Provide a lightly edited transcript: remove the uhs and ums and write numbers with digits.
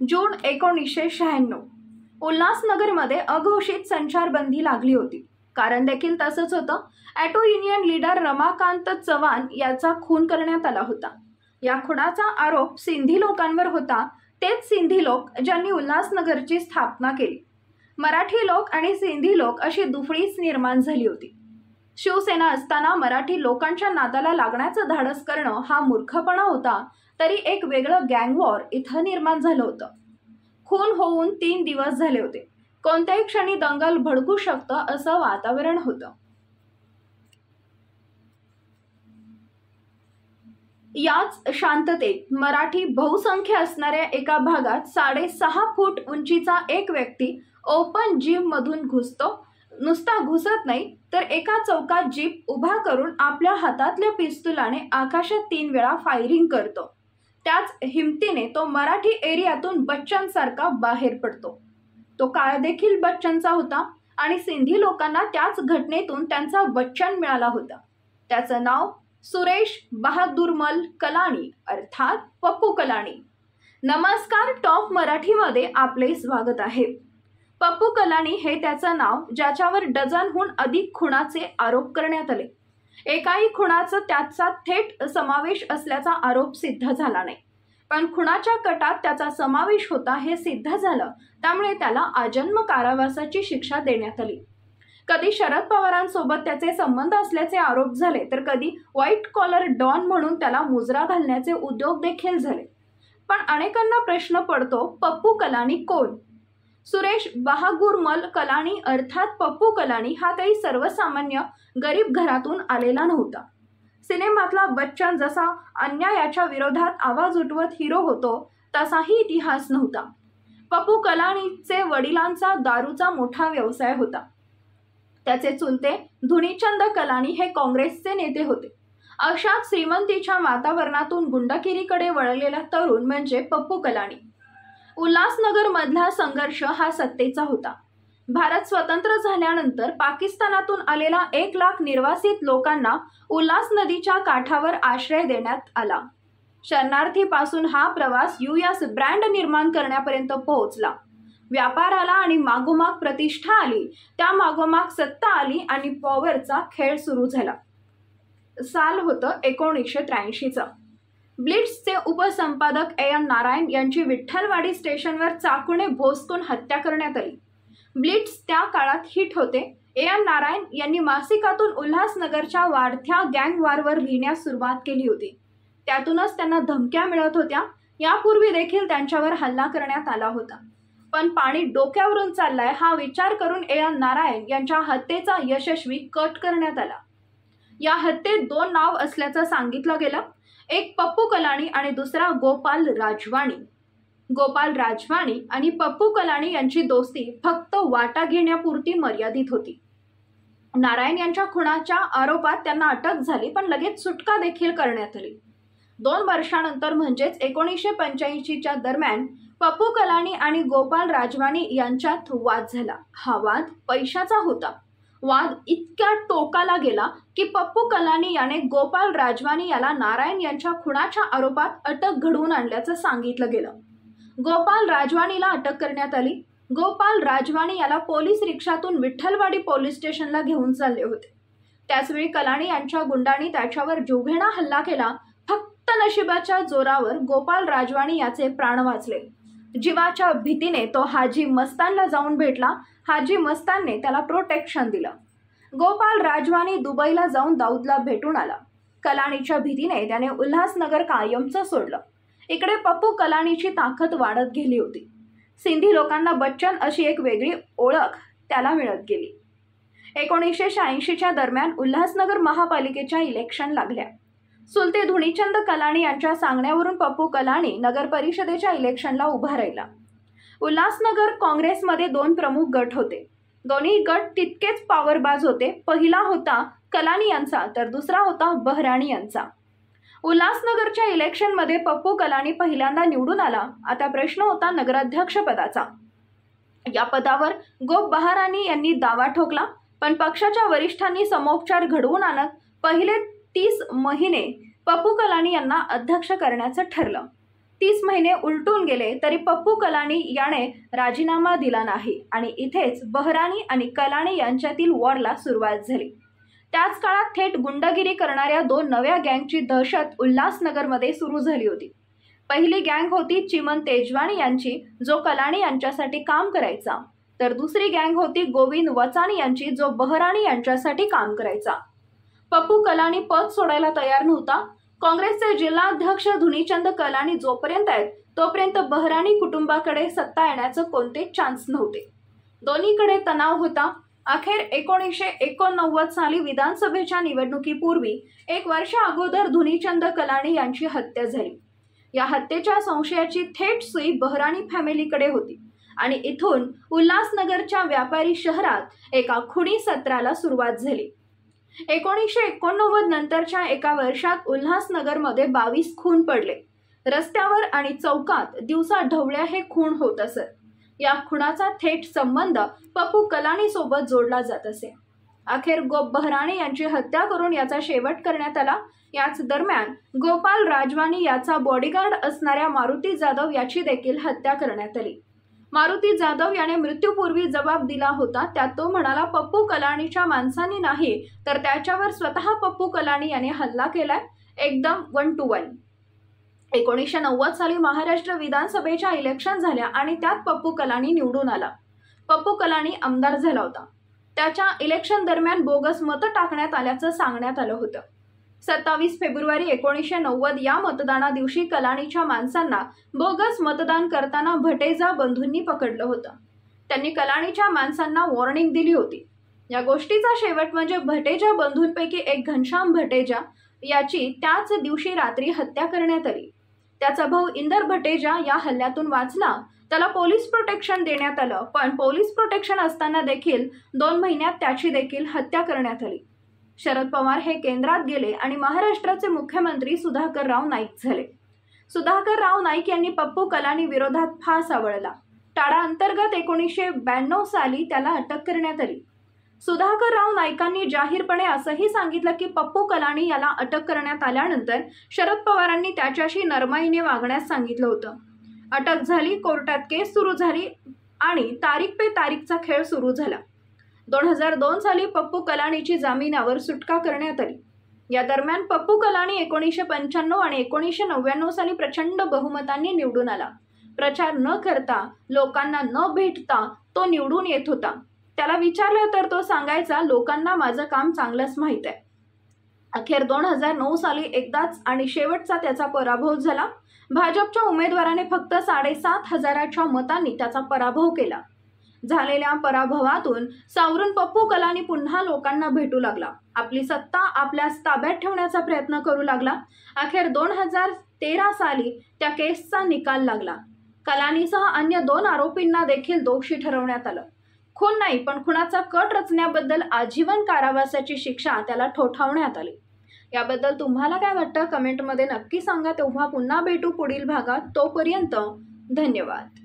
जून 1996 उल्हासनगरमध्ये अघोषित संचारबंदी लागली होती. कारण देखील तसंच होतं. Auto union leader Ramakant Chavan याचा खून करण्यात आला होता. या खुनाचा आरोप सिंधी लोकांवर होता. तेच सिंधी लोक ज्यांनी उल्हासनगरची स्थापना केली. मराठी लोक आणि सिंधी लोक अशी दुफळीच निर्माण झाली होती. शिवसेना असताना मराठी लोकांच्या नादाला लागण्याचं धाडस करणं हा मूर्खपणा होता. तरी एक वेगळं गँग वॉर इथं निर्माण झालं होतं. खून होऊन 3 दिवस झाले होते. कोणत्याही क्षणी दंगल भडकू शकतं असं वातावरण होतं. याच शांततेत मराठी बहुसंख्य असणाऱ्या एका भागात 6.5 फूट उंचीचा एक व्यक्ती ओपन जिम मधून घुसतो. नुसता घुसत नाही तर एका चौकात जीप उभा करून आपल्या हातातल्या पिस्तुलाने आकाशात 3 वेळा फायरिंग करतो. त्याच हिमतीने तो मराठी एरियातून बच्चनसारखा बाहेर पडतो. तो काळ देखील बच्चनचा होता आणि सिंधी लोकांना त्याच घटनेतून त्यांचा बच्चन मिळाला होता. त्याचं नाव सुरेश बहादुरमल कलानी अर्थात पप्पू कलानी. नमस्कार, टॉप मराठीमध्ये आपले स्वागत आहे. पप्पू कलानी हे त्याचं नाव, ज्याच्यावर डझनहून अधिक खुनाचे आरोप करण्यात आले. एकाही खुनाचा त्याचा थेट समावेश असल्याचा आरोप सिद्ध झाला नाही, पण खुनाच्या कटात त्याचा समावेश होता हे सिद्ध झालं. त्यामुळे त्याला आजन्म कारावासाची शिक्षा देण्यात आली. कधी शरद पवारांसोबत त्याचे संबंध असल्याचे आरोप झाले, तर कधी व्हाईट कॉलर डॉन म्हणून त्याला मुजरा घालण्याचे उद्योग देखील झाले. पण अनेकांना प्रश्न पडतो, पप्पू कलानी कोण? सुरेश बहादुरमल कलानी अर्थात पप्पू कलानी हा काही सर्वसामान्य गरीब घरातून आलेला नव्हता. सिनेमातला बच्चन जसा अन्यायाच्या विरोधात आवाज उठवत हिरो होतो, तसाही इतिहास नव्हता. पप्पू कलानीचे वडिलांचा दारूचा मोठा व्यवसाय होता. त्याचे चुलते धुनीचंद कलानी हे काँग्रेसचे नेते होते. अशाच श्रीमंतीच्या वातावरणातून गुंडगिरीकडे वळलेला तरुण म्हणजे पप्पू कलानी. उल्हासनगर मधला संघर्ष हा सत्तेचा होता. भारत स्वतंत्र झाल्यानंतर पाकिस्तानातून आलेला 1 लाख निर्वासित लोकांना उल्हास नदीच्या काठावर आश्रय देण्यात आला. शरणार्थीपासून हा प्रवास यूएस ब्रँड निर्माण करण्यापर्यंत पोहोचला. व्यापाराला आणि मागोमाग प्रतिष्ठा आली, त्या मागोमाग सत्ता आली आणि पॉवरचा खेळ सुरू झाला. साल होतं 1983चं. ब्लिट्सचे उपसंपादक एन नारायण यांची विठ्ठलवाडी स्टेशनवर चाकूने भोसकून हत्या करण्यात आली. ब्लिट्स त्या काळात हिट होते. एन नारायण यांनी मासिकातून उल्हासनगरच्या वाढत्या गँग वॉरवर लिहिण्यास सुरुवात केली होती. त्यातूनच त्यांना धमक्या मिळत होत्या. यापूर्वी देखील त्यांच्यावर हल्ला करण्यात आला होता. पण पाणी डोक्यावरून चाललाय हा विचार करून एन नारायण यांच्या हत्येचा यशस्वी कट करण्यात आला. या हत्येत 2 नाव असल्याचं सांगितलं गेलं. एक पप्पू कलानी आणि दुसरा गोपाल राजवाणी. गोपाल राजवाणी आणि पप्पू कलानी यांची दोस्ती फक्त वाटा घेण्यापुरती मर्यादित होती. नारायण यांच्या खुनाच्या आरोपात त्यांना अटक झाली, पण लगेच सुटका देखील करण्यात आली. 2 वर्षानंतर म्हणजेच 1985च्या दरम्यान पप्पू कलानी आणि गोपाल राजवाणी यांच्यात वाद झाला. हा वाद पैशाचा होता. वाद इतक्या टोकाला गेला की पप्पू कलानी याने गोपाल राजवाणी याला नारायण यांच्या खुनाच्या आरोपात अटक घडवून आणल्याचं सांगितलं गेलं. गोपाल राजवाणीला अटक करण्यात आली. गोपाल राजवाणी याला पोलीस रिक्षातून विठ्ठलवाडी पोलीस स्टेशनला घेऊन चालले होते. त्याचवेळी कलानी यांच्या गुंडांनी त्याच्यावर जीवघेणा हल्ला केला. फक्त नशिबाच्या जोरावर गोपाल राजवाणी याचे प्राण वाचले. जीवाच्या भीतीने तो हाजी मस्तानला जाऊन भेटला. हाजी मस्तानने त्याला प्रोटेक्शन दिलं. गोपाल राजवाणी दुबईला जाऊन दाऊदला भेटून आला. कलानीच्या भीतीने त्याने उल्हासनगर कायमचं सोडलं. इकडे पप्पू कलानीची ताकद वाढत गेली होती. सिंधी लोकांना बच्चन अशी एक वेगळी ओळख त्याला मिळत गेली. 1986च्या दरम्यान उल्हासनगर महापालिकेच्या इलेक्शन लागल्या. चुलते धुनीचंद कलानी यांच्या सांगण्यावरून पप्पू कलानी नगर परिषदेच्या इलेक्शनला उभा राहिला. उल्हासनगर काँग्रेसमध्ये 2 प्रमुख गट होते. दोन्ही गट तितकेच पॉवरबाज होते. पहिला होता कलानी यांचा तर दुसरा होता बहराणी यांचा. उल्हासनगरच्या इलेक्शनमध्ये पप्पू कलानी पहिल्यांदा निवडून आला. आता प्रश्न होता नगराध्यक्ष पदाचा. या पदावर गोप बहाराणी यांनी दावा ठोकला, पण पक्षाच्या वरिष्ठांनी समोपचार घडवून आणत पहिले 30 महिने पप्पू कलानी यांना अध्यक्ष करण्याचं ठरलं. 30 महिने उलटून गेले तरी पप्पू कलानी याने राजीनामा दिला नाही आणि इथेच बहरानी आणि कलानी यांच्यातील वॉरला सुरुवात झाली। त्याच काळात थेट गुंडगिरी करणाऱ्या 2 नव्या गँगची दहशत उल्हासनगरमध्ये सुरू झाली होती। पहिली गँग होती चिमन तेजवानी यांची, जो कलानी यांच्यासाठी काम करायचा, तर दुसरी गँग होती गोविंद वचानी यांची, जो बहरानी यांच्यासाठी काम करायचा। पप्पू कलानी पद सोडायला तयार नव्हता। काँग्रेसचे जिल्हाध्यक्ष धुनीचंद कलानी जोपर्यंत आहेत तोपर्यंत बहरानी कुटुंबाकडे सत्ता येण्याचे कोणतेच चान्स नव्हते। दोन्हीकडे तणाव होता। अखेर 1989 साली विधानसभेच्या निवडणुकीपूर्वी 1 वर्ष अगोदर धुनीचंद कलानी यांची हत्या झाली। या हत्येच्या संशयाची थेट सुई बहरानी फॅमिलीकडे होती आणि इथून उल्हासनगरच्या व्यापारी शहरात एका खुनी सत्राला सुरुवात झाली। 1989 नंतरच्या एका वर्षात उल्हासनगरमध्ये 22 खून पडले। रस्त्यावर आणि चौकात दिवसा ढवळ्या हे खून होत असत। या खुनाचा थेट संबंध पप्पू कलानी सोबत जोडला जात असे। अखेर बहरानी यांची हत्या करून याचा शेवट करण्यात आला। याच दरम्यान गोपाल राजवानी याचा बॉडीगार्ड असणाऱ्या मारुती जाधव याची देखील हत्या करण्यात आली। मारुती जाधव याने मृत्यूपूर्वी जबाब दिला होता। त्यात तो म्हणाला, पप्पू कलानीच्या माणसांनी नाही तर त्याच्यावर स्वतः पप्पू कलानी याने हल्ला केलाय, एकदम 1 to 1। 1990 साली महाराष्ट्र विधानसभेच्या इलेक्शन झाल्या आणि त्यात पप्पू कलानी निवडून आला। पप्पू कलानी आमदार झाला होता। त्याच्या इलेक्शन दरम्यान बोगस मतं टाकण्यात आल्याचं सांगण्यात आलं होतं। 27 फेब्रुवारी 1990 या मतदाना दिवशी कलानीच्या माणसांना बोगस मतदान करताना भटेजा बंधूंनी पकडलं होतं। त्यांनी कलानीच्या माणसांना वॉर्निंग दिली होती। या गोष्टीचा शेवट म्हणजे भटेजा बंधूंपैकी एक घनश्याम भटेजा याची त्याच दिवशी रात्री हत्या करण्यात आली। त्याचा भाऊ इंदर भटेजा या हल्ल्यातून वाचला। त्याला पोलीस प्रोटेक्शन देण्यात आलं, पण पोलीस प्रोटेक्शन असताना देखील 2 महिन्यात त्याची देखील हत्या करण्यात आली। शरद पवार हे केंद्रात गेले आणि महाराष्ट्राचे मुख्यमंत्री सुधाकरराव नाईक झाले। सुधाकरराव नाईक यांनी पप्पू कलानी विरोधात फास आवळला। टाळा अंतर्गत 1992 साली त्याला अटक करण्यात आली। सुधाकरराव नाईकांनी जाहीरपणे असंही सांगितलं की पप्पू कलानी याला अटक करण्यात आल्यानंतर शरद पवारांनी त्याच्याशी नरमाईने वागण्यास सांगितलं होतं। अटक झाली, कोर्टात केस सुरू झाली आणि तारीख पे तारीखचा खेळ सुरू झाला। 2002 साली पप्पू कलानीची जामिनावर सुटका करण्यात आली। या दरम्यान पप्पू कलानी 1995 आणि 1999 साली प्रचंड बहुमतांनी निवडून आला। प्रचार न करता, लोकांना न भेटता तो निवडून येत होता। त्याला विचारलं तर तो सांगायचा, लोकांना माझं काम चांगलंच माहीत आहे। अखेर 2009 साली एकदाच आणि शेवटचा त्याचा पराभव झाला। भाजपच्या उमेदवाराने फक्त 7,500च्या मतांनी त्याचा पराभव केला। झालेल्या पराभवातून सावरून पप्पू कलानी पुन्हा लोकांना भेटू लागला। आपली सत्ता आपल्या ताब्यात ठेवण्याचा प्रयत्न करू लागला। अखेर 2013 साली त्या केसचा निकाल लागला। कलानीसह अन्य 2 आरोपींना देखील दोषी ठरवण्यात आलं। खून नाही पण खुनाचा कट रचण्याबद्दल आजीवन कारावासाची शिक्षा त्याला ठोठावण्यात आली। याबद्दल तुम्हाला काय वाटतं कमेंटमध्ये नक्की सांगा। तेव्हा पुन्हा भेटू पुढील भागात। तोपर्यंत धन्यवाद।